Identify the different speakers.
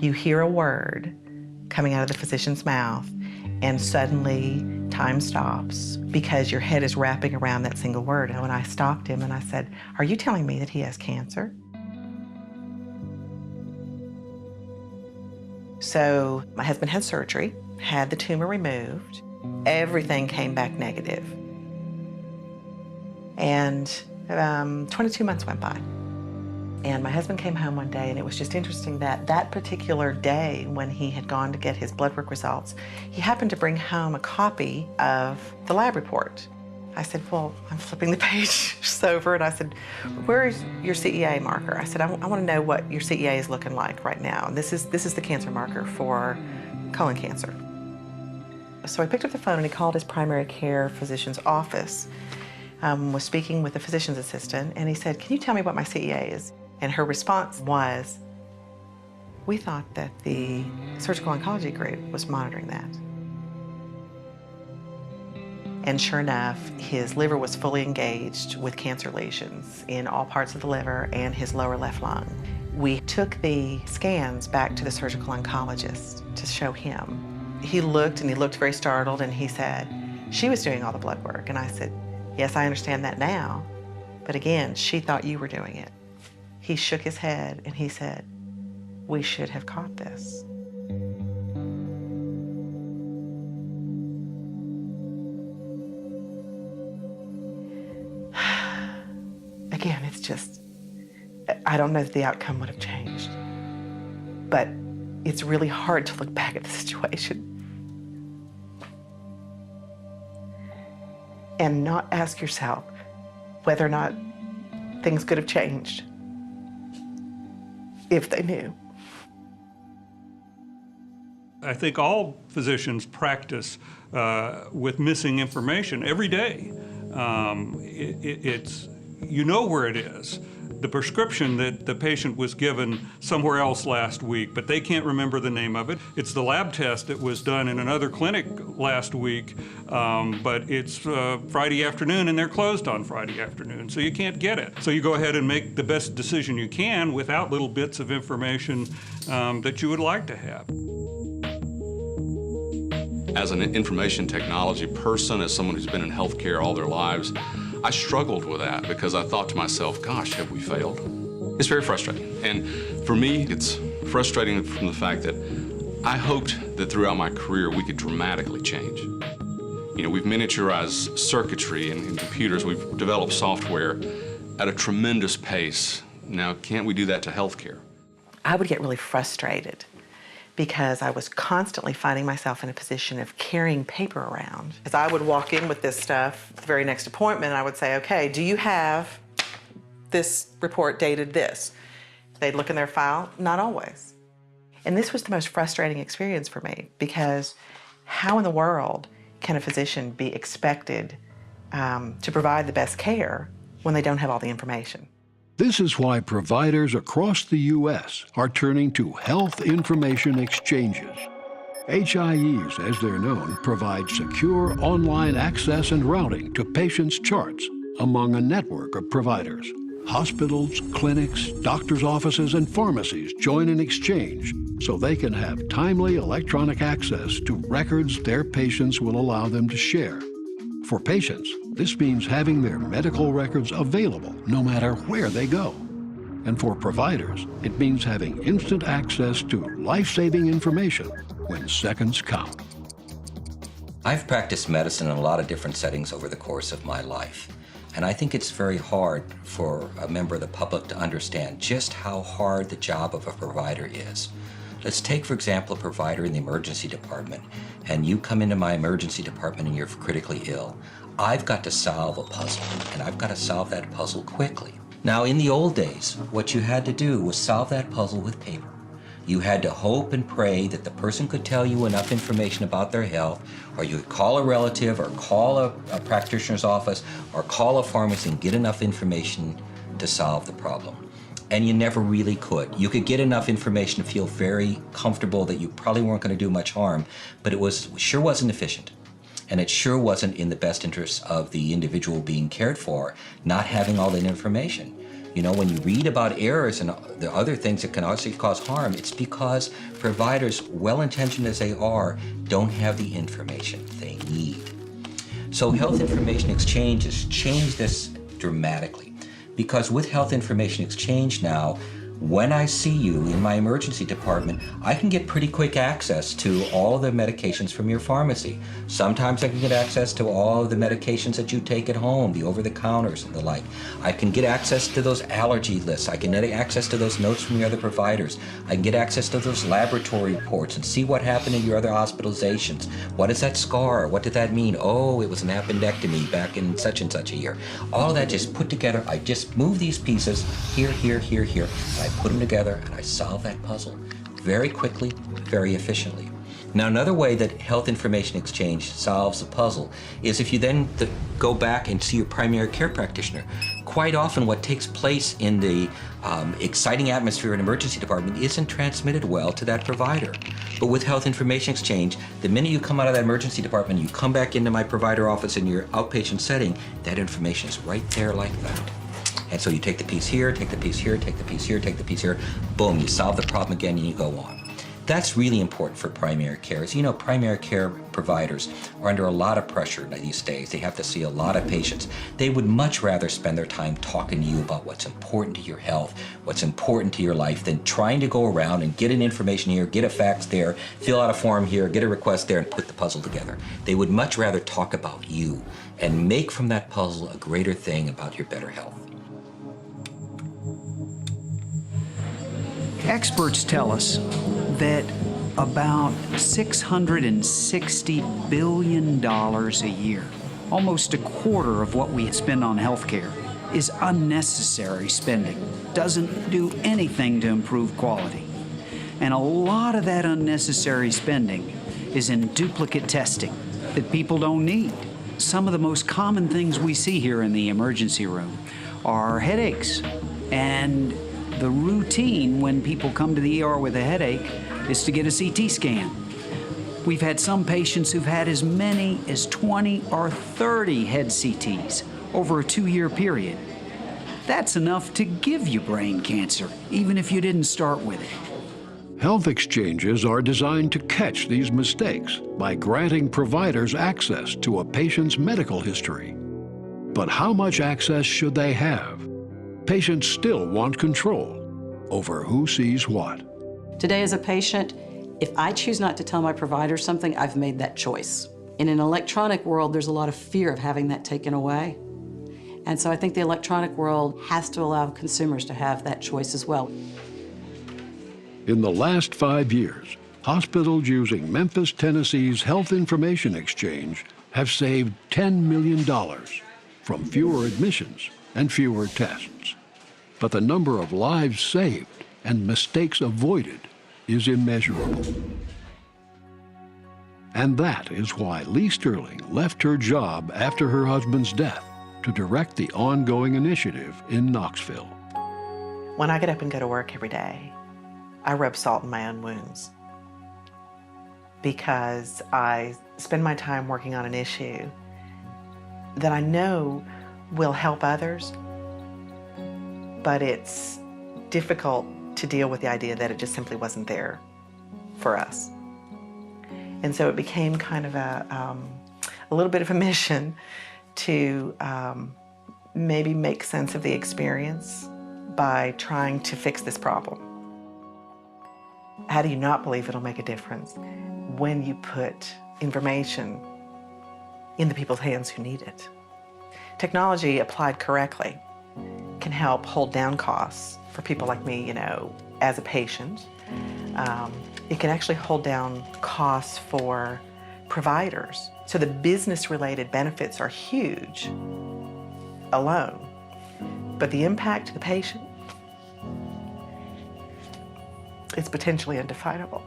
Speaker 1: You hear a word coming out of the physician's mouth, and suddenly time stops because your head is wrapping around that single word. And when I stopped him and I said, "Are you telling me that he has cancer?" So my husband had surgery, had the tumor removed. Everything came back negative. And 22 months went by. And my husband came home one day, and it was just interesting that that particular day when he had gone to get his blood work results, he happened to bring home a copy of the lab report. I said, well, I'm flipping the page over, and I said, where's your CEA marker? I said, I want to know what your CEA is looking like right now. And this is the cancer marker for colon cancer. So I picked up the phone, and he called his primary care physician's office, was speaking with the physician's assistant, and he said, can you tell me what my CEA is? And her response was, we thought that the surgical oncology group was monitoring that. And sure enough, his liver was fully engaged with cancer lesions in all parts of the liver and his lower left lung. We took the scans back to the surgical oncologist to show him. He looked very startled, and he said, she was doing all the blood work. And I said, yes, I understand that now, but again, she thought you were doing it. He shook his head and he said, we should have caught this. Again, it's just, I don't know that the outcome would have changed, but it's really hard to look back at the situation and not ask yourself whether or not things could have changed if they knew.
Speaker 2: I think all physicians practice with missing information every day. It's, you know where it is. The prescription that the patient was given somewhere else last week, but they can't remember the name of it. It's the lab test that was done in another clinic last week, but it's Friday afternoon and they're closed on Friday afternoon, so you can't get it. So you go ahead and make the best decision you can without little bits of information that you would like to have.
Speaker 3: As an information technology person, as someone who's been in healthcare all their lives, I struggled with that because I thought to myself, gosh, have we failed? It's very frustrating. And for me, it's frustrating from the fact that I hoped that throughout my career we could dramatically change. You know, we've miniaturized circuitry and computers, we've developed software at a tremendous pace. Now, can't we do that to healthcare?
Speaker 1: I would get really frustrated because I was constantly finding myself in a position of carrying paper around. As I would walk in with this stuff the very next appointment, I would say, okay, do you have this report dated this? They'd look in their file, not always. And this was the most frustrating experience for me because how in the world can a physician be expected to provide the best care when they don't have all the information?
Speaker 4: This is why providers across the U.S. are turning to health information exchanges. HIEs, as they're known, provide secure online access and routing to patients' charts among a network of providers. Hospitals, clinics, doctors' offices, and pharmacies join an exchange so they can have timely electronic access to records their patients will allow them to share. For patients, this means having their medical records available no matter where they go. And for providers, it means having instant access to life-saving information when seconds count.
Speaker 5: I've practiced medicine in a lot of different settings over the course of my life. And I think it's very hard for a member of the public to understand just how hard the job of a provider is. Let's take, for example, a provider in the emergency department, and you come into my emergency department and you're critically ill. I've got to solve a puzzle, and I've got to solve that puzzle quickly. Now, in the old days, what you had to do was solve that puzzle with paper. You had to hope and pray that the person could tell you enough information about their health, or you could call a relative, or call a practitioner's office, or call a pharmacy and get enough information to solve the problem. And you never really could. You could get enough information to feel very comfortable that you probably weren't going to do much harm, but it sure wasn't efficient. And it sure wasn't in the best interest of the individual being cared for, not having all that information. You know, when you read about errors and the other things that can also cause harm, it's because providers, well-intentioned as they are, don't have the information they need. So health information exchange has changed this dramatically, because with health information exchange now, when I see you in my emergency department, I can get pretty quick access to all of the medications from your pharmacy. Sometimes I can get access to all of the medications that you take at home, the over-the-counters and the like. I can get access to those allergy lists. I can get access to those notes from your other providers. I can get access to those laboratory reports and see what happened in your other hospitalizations. What is that scar? What did that mean? Oh, it was an appendectomy back in such and such a year. All of that just put together. I just move these pieces here, here, here, here, and I put them together and I solve that puzzle very quickly, very efficiently. Now, another way that health information exchange solves the puzzle is if you then go back and see your primary care practitioner. Quite often what takes place in the exciting atmosphere in an emergency department isn't transmitted well to that provider. But with health information exchange, the minute you come out of that emergency department, you come back into my provider office in your outpatient setting, that information is right there like that. And so you take the piece here, take the piece here, take the piece here, take the piece here, boom, you solve the problem again and you go on. That's really important for primary care. As you know, primary care providers are under a lot of pressure these days. They have to see a lot of patients. They would much rather spend their time talking to you about what's important to your health, what's important to your life, than trying to go around and get an information here, get a fax there, fill out a form here, get a request there, and put the puzzle together. They would much rather talk about you and make from that puzzle a greater thing about your better health.
Speaker 6: Experts tell us that about $660 billion a year, almost a quarter of what we spend on healthcare, is unnecessary spending. Doesn't do anything to improve quality. And a lot of that unnecessary spending is in duplicate testing that people don't need. Some of the most common things we see here in the emergency room are headaches, and the routine when people come to the ER with a headache is to get a CT scan. We've had some patients who've had as many as 20 or 30 head CTs over a 2-year period. That's enough to give you brain cancer, even if you didn't start with it.
Speaker 4: Health exchanges are designed to catch these mistakes by granting providers access to a patient's medical history. But how much access should they have? Patients still want control over who sees what.
Speaker 7: Today, as a patient, if I choose not to tell my provider something, I've made that choice. In an electronic world, there's a lot of fear of having that taken away. And so I think the electronic world has to allow consumers to have that choice as well.
Speaker 4: In the last 5 years, hospitals using Memphis, Tennessee's Health Information Exchange have saved $10 million from fewer admissions and fewer tests. But the number of lives saved and mistakes avoided is immeasurable. And that is why Lee Sterling left her job after her husband's death to direct the ongoing initiative in Knoxville.
Speaker 1: When I get up and go to work every day, I rub salt in my own wounds, because I spend my time working on an issue that I know will help others, but it's difficult to deal with the idea that it just simply wasn't there for us. And so it became kind of a little bit of a mission to maybe make sense of the experience by trying to fix this problem. How do you not believe it'll make a difference when you put information in the people's hands who need it? Technology applied correctly can help hold down costs for people like me, you know, as a patient. It can actually hold down costs for providers. So the business-related benefits are huge alone, but the impact to the patient is potentially undefinable.